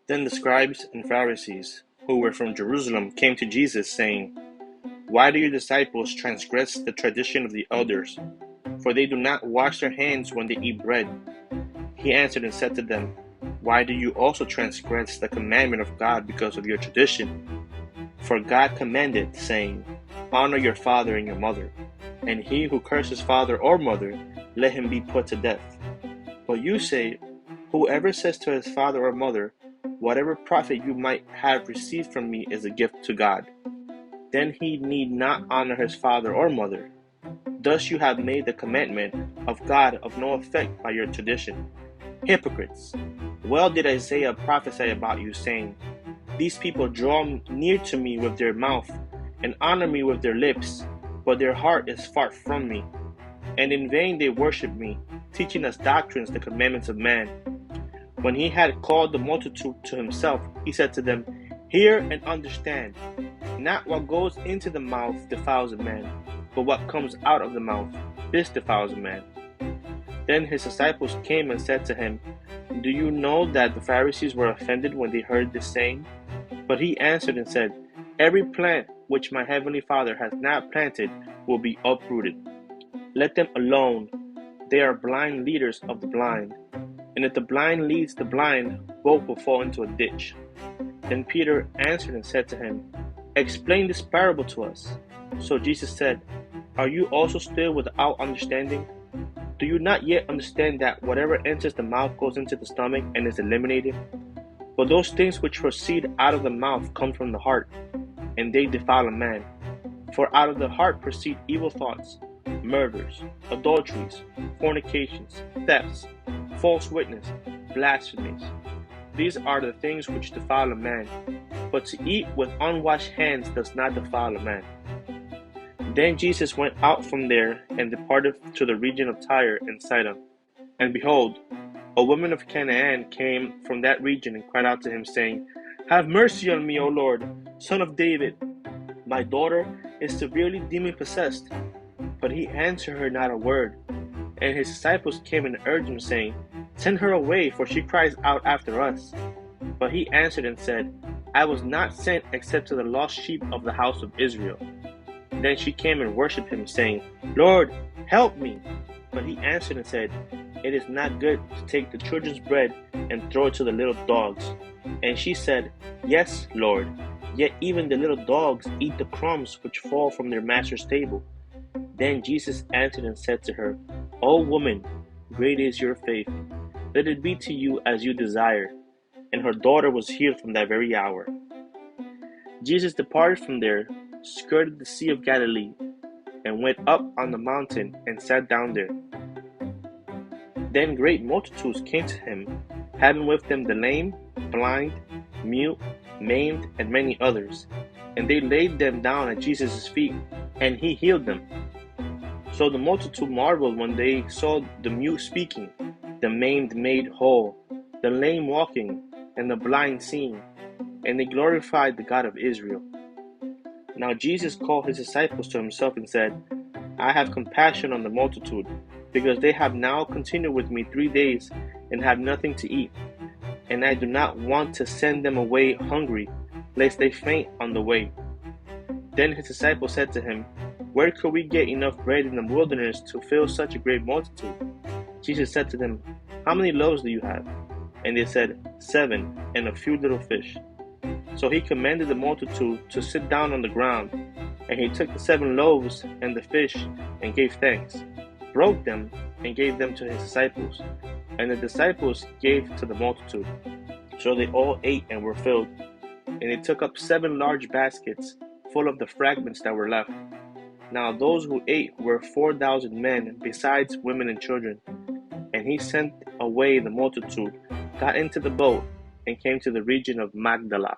Then the scribes and Pharisees, who were from Jerusalem, came to Jesus, saying, "Why do your disciples transgress the tradition of the elders? For they do not wash their hands when they eat bread." He answered and said to them, "Why do you also transgress the commandment of God because of your tradition? For God commanded, saying, 'Honor your father and your mother,' and he who curses father or mother, let him be put to death. But you say, 'Whoever says to his father or mother, whatever profit you might have received from me is a gift to God,' then he need not honor his father or mother. Thus you have made the commandment of God of no effect by your tradition. Hypocrites! Well did Isaiah prophesy about you, saying, 'These people draw near to me with their mouth, and honor me with their lips, but their heart is far from me. And in vain they worship me, teaching as doctrines the commandments of man.' When he had called the multitude to himself, he said to them, 'Hear and understand. Not what goes into the mouth defiles a man, but what comes out of the mouth, this defiles a man.' Then his disciples came and said to him, 'Do you know that the Pharisees were offended when they heard this saying?' But he answered and said, 'Every plant which my heavenly Father has not planted will be uprooted. Let them alone. They are blind leaders of the blind. And if the blind leads the blind, both will fall into a ditch.' Then Peter answered and said to him, 'Explain this parable to us.' So Jesus said, 'Are you also still without understanding? Do you not yet understand that whatever enters the mouth goes into the stomach and is eliminated? But those things which proceed out of the mouth come from the heart, and they defile a man. For out of the heart proceed evil thoughts, murders, adulteries, fornications, thefts, false witness, blasphemies. These are the things which defile a man, but to eat with unwashed hands does not defile a man." Then Jesus went out from there and departed to the region of Tyre and Sidon. And behold, a woman of Canaan came from that region and cried out to him, saying, "Have mercy on me, O Lord, Son of David. My daughter is severely demon-possessed." But he answered her not a word. And his disciples came and urged him, saying, "Send her away, for she cries out after us." But he answered and said, "I was not sent except to the lost sheep of the house of Israel." Then she came and worshipped him, saying, "Lord, help me." But he answered and said, "It is not good to take the children's bread and throw it to the little dogs." And she said, "Yes, Lord, yet even the little dogs eat the crumbs which fall from their master's table." Then Jesus answered and said to her, "O woman, great is your faith. Let it be to you as you desire." And her daughter was healed from that very hour. Jesus departed from there, skirted the Sea of Galilee, and went up on the mountain and sat down there. Then great multitudes came to him, having with them the lame, blind, mute, maimed, and many others. And they laid them down at Jesus' feet, and he healed them. So the multitude marveled when they saw the mute speaking, the maimed made whole, the lame walking, and the blind seeing, and they glorified the God of Israel. Now Jesus called his disciples to himself and said, "I have compassion on the multitude, because they have now continued with me 3 days and have nothing to eat. And I do not want to send them away hungry, lest they faint on the way." Then his disciples said to him, "Where could we get enough bread in the wilderness to fill such a great multitude?" Jesus said to them, "How many loaves do you have?" And they said, 7, and a few little fish. So he commanded the multitude to sit down on the ground. And he took the 7 loaves and the fish, and gave thanks, broke them, and gave them to his disciples. And the disciples gave to the multitude. So they all ate and were filled. And they took up 7 large baskets, full of the fragments that were left. Now those who ate were 4,000 men, besides women and children. And he sent away the multitude, got into the boat, and came to the region of Magdala.